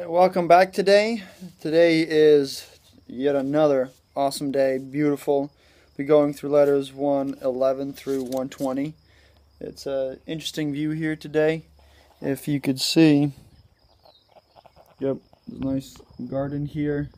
Welcome back today. Today is yet another awesome day, beautiful. We're going through letters 111 through 120. It's an interesting view here today. If you could see, yep, there's a nice garden here.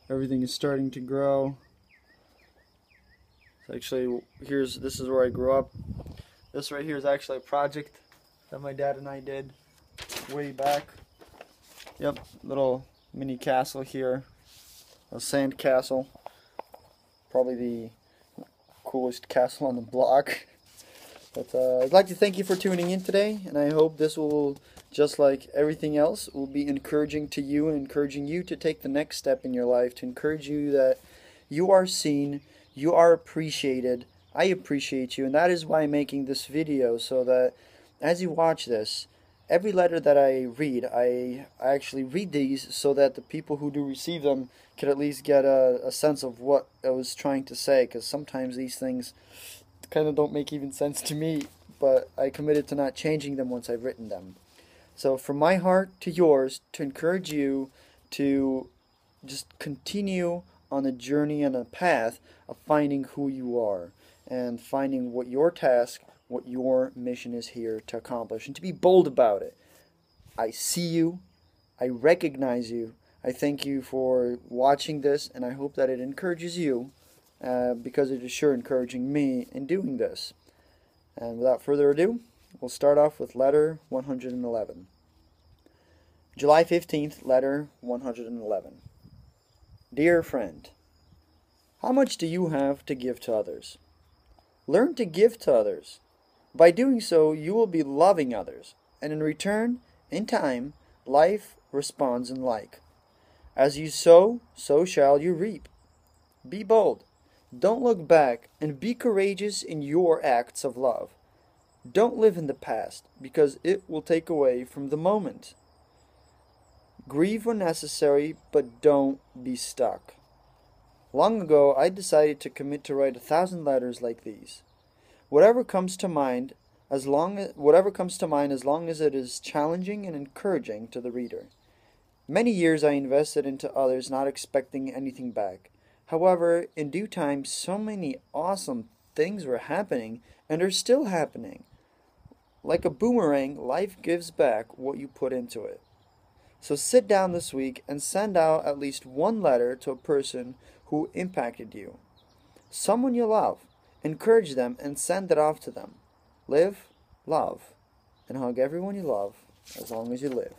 Everything is starting to grow. Actually, this is where I grew up. This right here is actually a project that my dad and I did way back. Yep, little mini castle here, a sand castle, probably the coolest castle on the block. But I'd like to thank you for tuning in today, and I hope this will, just like everything else, will be encouraging to you and encouraging you to take the next step in your life, to encourage you that you are seen, you are appreciated, I appreciate you, and that is why I'm making this video, so that as you watch this, every letter that I read, I actually read these so that the people who do receive them can at least get a sense of what I was trying to say, because sometimes these things kind of don't make even sense to me, but I committed to not changing them once I've written them. So from my heart to yours, to encourage you to just continue on a journey and a path of finding who you are and finding what your task, what your mission is here to accomplish, and to be bold about it. I see you, I recognize you, I thank you for watching this, and I hope that it encourages you, because it is sure encouraging me in doing this. And without further ado, we'll start off with letter 111. July 15th, letter 111. Dear friend, how much do you have to give to others? Learn to give to others. By doing so, you will be loving others, and in return, in time, life responds in like. As you sow, so shall you reap. Be bold. Don't look back, and be courageous in your acts of love. Don't live in the past, because it will take away from the moment. Grieve when necessary, but don't be stuck. Long ago, I decided to commit to write 1,000 letters like these. Whatever comes to mind, as long as it is challenging and encouraging to the reader. Many years I invested into others, not expecting anything back. However, in due time, so many awesome things were happening, and are still happening. Like a boomerang, life gives back what you put into it. So sit down this week and send out at least one letter to a person who impacted you. Someone you love. Encourage them and send it off to them. Live, love, and hug everyone you love as long as you live.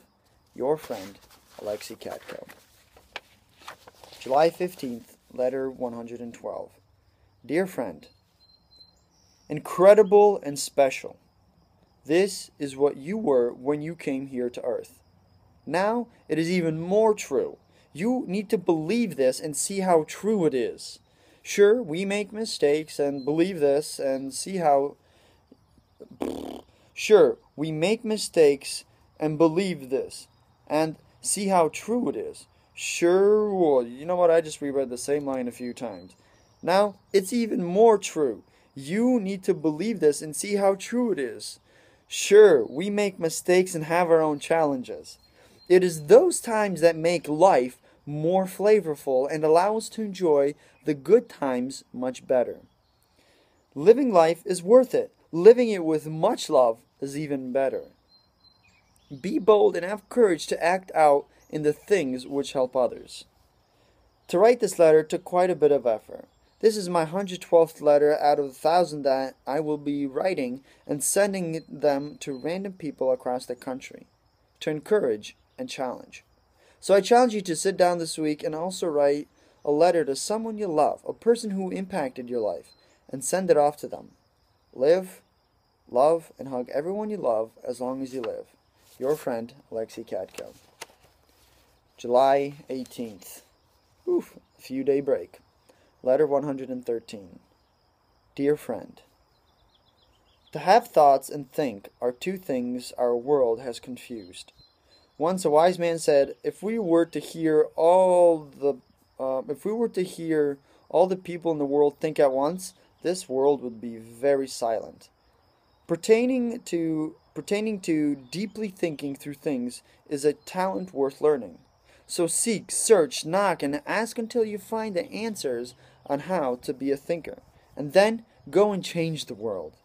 Your friend, Alexei Katko. July 15th, letter 112. Dear friend, incredible and special. This is what you were when you came here to Earth. Now it is even more true. You need to believe this and see how true it is. Sure, we make mistakes and believe this and see how... Sure, we make mistakes and believe this and see how true it is. Sure, well, you know what, I just reread the same line a few times. Now, it's even more true. You need to believe this and see how true it is. Sure, we make mistakes and have our own challenges. It is those times that make life more flavorful and allow us to enjoy the good times much better. Living life is worth it. Living it with much love is even better. Be bold and have courage to act out in the things which help others. To write this letter took quite a bit of effort. This is my 112th letter out of 1,000 that I will be writing and sending them to random people across the country to encourage and challenge. So I challenge you to sit down this week and also write a letter to someone you love, a person who impacted your life, and send it off to them. Live, love, and hug everyone you love as long as you live. Your friend, Alexei Katko. July 18th. Oof, a few day break. Letter 113. Dear friend, to have thoughts and think are two things our world has confused. Once a wise man said, if we were to hear all the people in the world think at once, this world would be very silent. Pertaining to pertaining to deeply thinking through things is a talent worth learning. So seek, search, knock, and ask until you find the answers on how to be a thinker. And then go and change the world.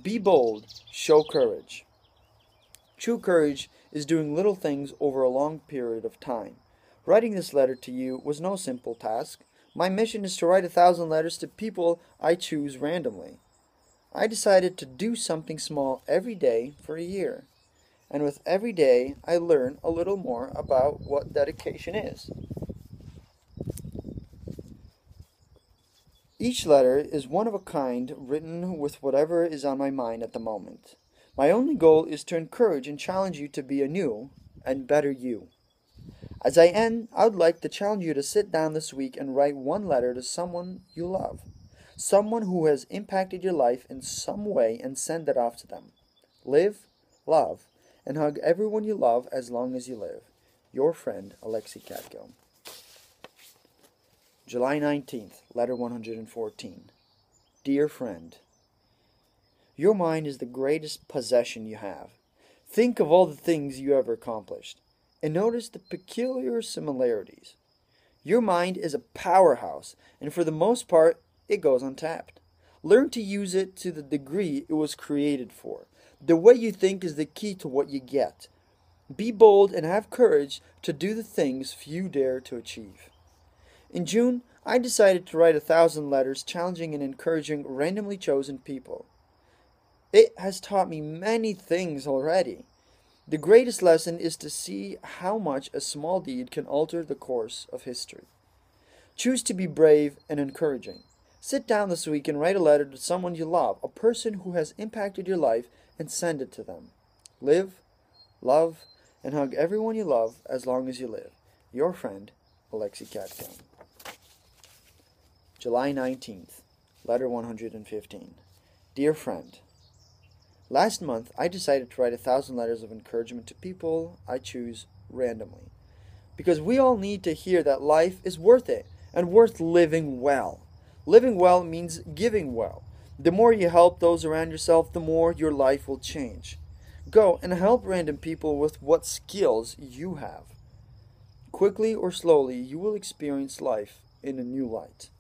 Be bold, show courage. True courage is doing little things over a long period of time. Writing this letter to you was no simple task. My mission is to write 1,000 letters to people I choose randomly. I decided to do something small every day for a year. And with every day, I learn a little more about what dedication is. Each letter is one of a kind, written with whatever is on my mind at the moment. My only goal is to encourage and challenge you to be a new and better you. As I end, I would like to challenge you to sit down this week and write one letter to someone you love, someone who has impacted your life in some way, and send it off to them. Live, love, and hug everyone you love as long as you live. Your friend, Alexei Katko. July 19th, letter 114. Dear friend, your mind is the greatest possession you have. Think of all the things you have accomplished, and notice the peculiar similarities. Your mind is a powerhouse, and for the most part, it goes untapped. Learn to use it to the degree it was created for. The way you think is the key to what you get. Be bold and have courage to do the things few dare to achieve. In June, I decided to write 1,000 letters challenging and encouraging randomly chosen people. It has taught me many things already. The greatest lesson is to see how much a small deed can alter the course of history. Choose to be brave and encouraging. Sit down this week and write a letter to someone you love, a person who has impacted your life, and send it to them. Live, love, and hug everyone you love as long as you live. Your friend, Alexei Katko. July 19th, letter 115. Dear friend, last month I decided to write 1,000 letters of encouragement to people I choose randomly. Because we all need to hear that life is worth it and worth living well. Living well means giving well. The more you help those around yourself, the more your life will change. Go and help random people with what skills you have. Quickly or slowly, you will experience life in a new light.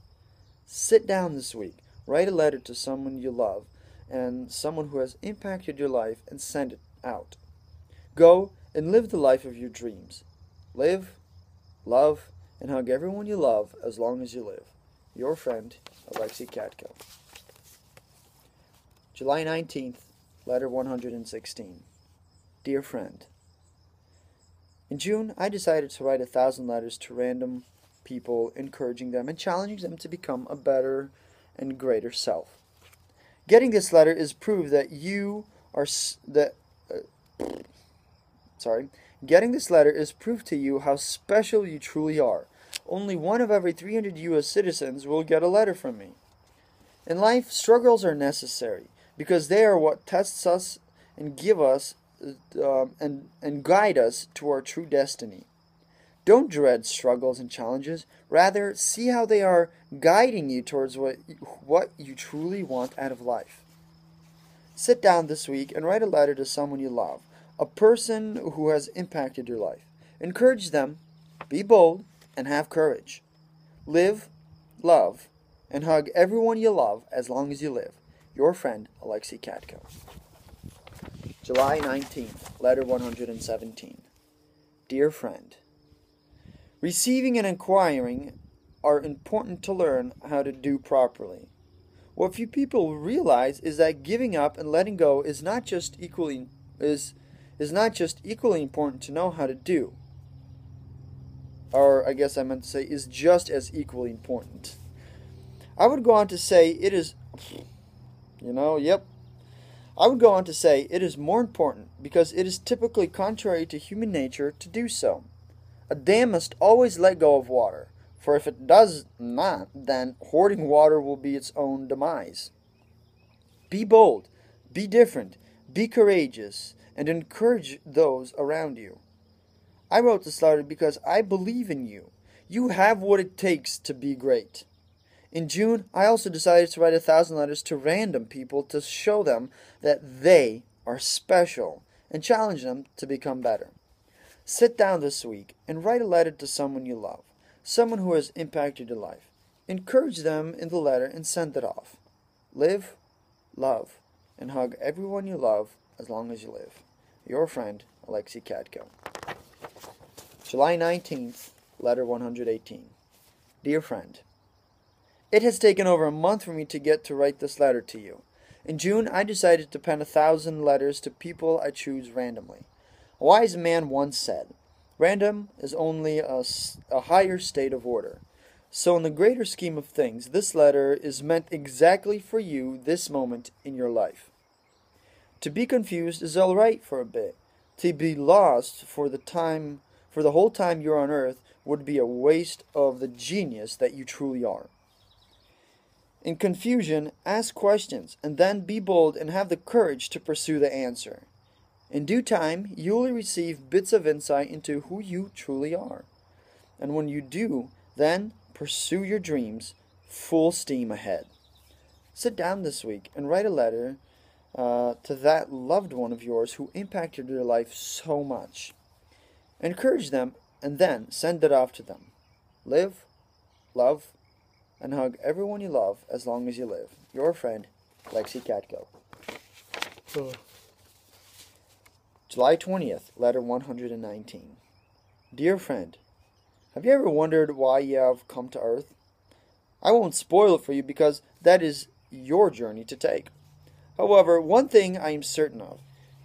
Sit down this week, write a letter to someone you love and someone who has impacted your life, and send it out. Go and live the life of your dreams. Live, love, and hug everyone you love as long as you live. Your friend, Alexei Katko. July 19th, letter 116. Dear friend, in June, I decided to write 1,000 letters to random people, encouraging them and challenging them to become a better and greater self. Getting this letter is proof that Getting this letter is proof to you how special you truly are. Only 1 of every 300 U.S. citizens will get a letter from me. In life, struggles are necessary because they are what tests us and give us and guide us to our true destiny. Don't dread struggles and challenges. Rather, see how they are guiding you towards what you truly want out of life. Sit down this week and write a letter to someone you love, a person who has impacted your life. Encourage them, be bold, and have courage. Live, love, and hug everyone you love as long as you live. Your friend, Alexei Katko. July 19th, letter 117. Dear friend, receiving and inquiring are important to learn how to do properly. What few people realize is that giving up and letting go is not just equally important to know how to do. Or I guess I meant to say is just as equally important. I would go on to say it is I would go on to say it is more important because it is typically contrary to human nature to do so. A dam must always let go of water, for if it does not, then hoarding water will be its own demise. Be bold, be different, be courageous, and encourage those around you. I wrote this letter because I believe in you. You have what it takes to be great. In June, I also decided to write 1,000 letters to random people to show them that they are special and challenge them to become better. Sit down this week and write a letter to someone you love, someone who has impacted your life. Encourage them in the letter and send it off. Live, love, and hug everyone you love as long as you live. Your friend, Alexei Katko. July 19th, letter 118. Dear friend, it has taken over a month for me to get to write this letter to you. In June, I decided to pen 1,000 letters to people I choose randomly. A wise man once said, random is only a higher state of order. So in the greater scheme of things, this letter is meant exactly for you this moment in your life. To be confused is all right for a bit. To be lost for the whole time you're on earth would be a waste of the genius that you truly are. In confusion, ask questions, and then be bold and have the courage to pursue the answer. In due time, you will receive bits of insight into who you truly are. And when you do, then pursue your dreams full steam ahead. Sit down this week and write a letter to that loved one of yours who impacted your life so much. Encourage them and then send it off to them. Live, love, and hug everyone you love as long as you live. Your friend, Alexei Katko. July 20th, letter 119. Dear friend, have you ever wondered why you have come to Earth? I won't spoil it for you because that is your journey to take. However, one thing I am certain of.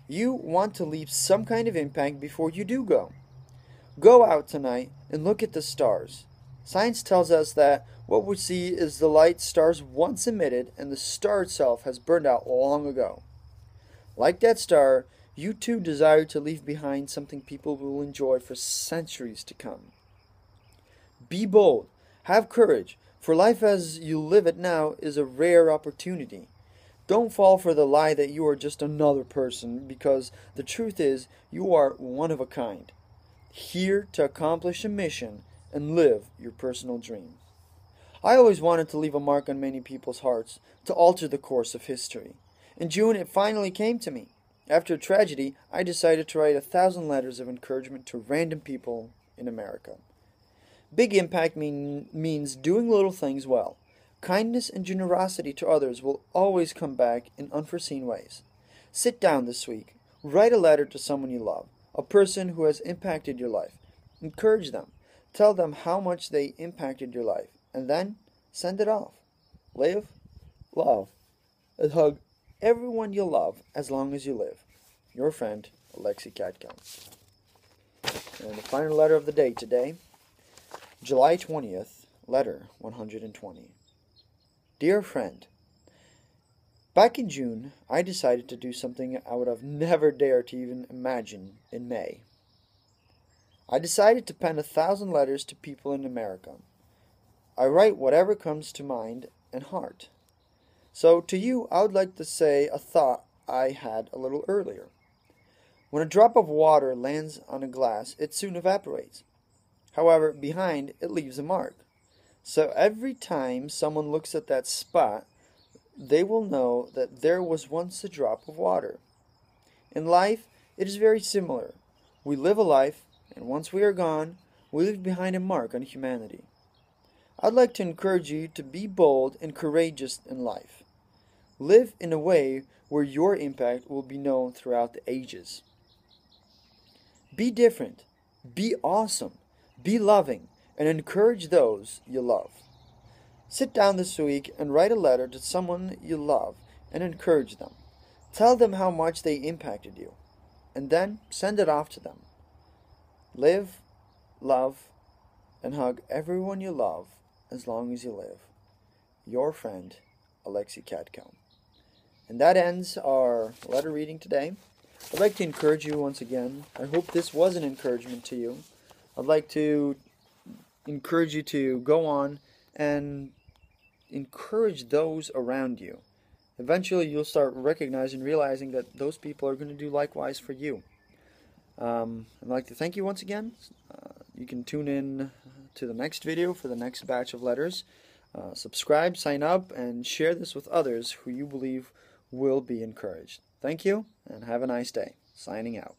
You want to leave some kind of impact before you do go. Go out tonight and look at the stars. Science tells us that what we see is the light stars once emitted and the star itself has burned out long ago. Like that star, you too desire to leave behind something people will enjoy for centuries to come. Be bold, have courage, for life as you live it now is a rare opportunity. Don't fall for the lie that you are just another person, because the truth is you are one of a kind, here to accomplish a mission and live your personal dream. I always wanted to leave a mark on many people's hearts, to alter the course of history. In June, it finally came to me. After a tragedy, I decided to write 1,000 letters of encouragement to random people in America. Big impact means doing little things well. Kindness and generosity to others will always come back in unforeseen ways. Sit down this week. Write a letter to someone you love, a person who has impacted your life. Encourage them. Tell them how much they impacted your life, and then send it off. Live, love, and hug everyone you love as long as you live. Your friend, Alexei Katko. And the final letter of the day today, July 20th, letter 120. Dear friend, back in June, I decided to do something I would have never dared to even imagine in May. I decided to pen 1,000 letters to people in America. I write whatever comes to mind and heart. So to you, I would like to say a thought I had a little earlier. When a drop of water lands on a glass, it soon evaporates. However, behind, it leaves a mark. So every time someone looks at that spot, they will know that there was once a drop of water. In life, it is very similar. We live a life, and once we are gone, we leave behind a mark on humanity. I'd like to encourage you to be bold and courageous in life. Live in a way where your impact will be known throughout the ages. Be different, be awesome, be loving, and encourage those you love. Sit down this week and write a letter to someone you love and encourage them. Tell them how much they impacted you, and then send it off to them. Live, love, and hug everyone you love as long as you live. Your friend, Alexei Katko. And that ends our letter reading today. I'd like to encourage you once again. I hope this was an encouragement to you. I'd like to encourage you to go on and encourage those around you. Eventually, you'll start recognizing, realizing that those people are going to do likewise for you. I'd like to thank you once again. You can tune in to the next video for the next batch of letters. Subscribe, sign up, and share this with others who you believe will be encouraged. Thank you, and have a nice day. Signing out.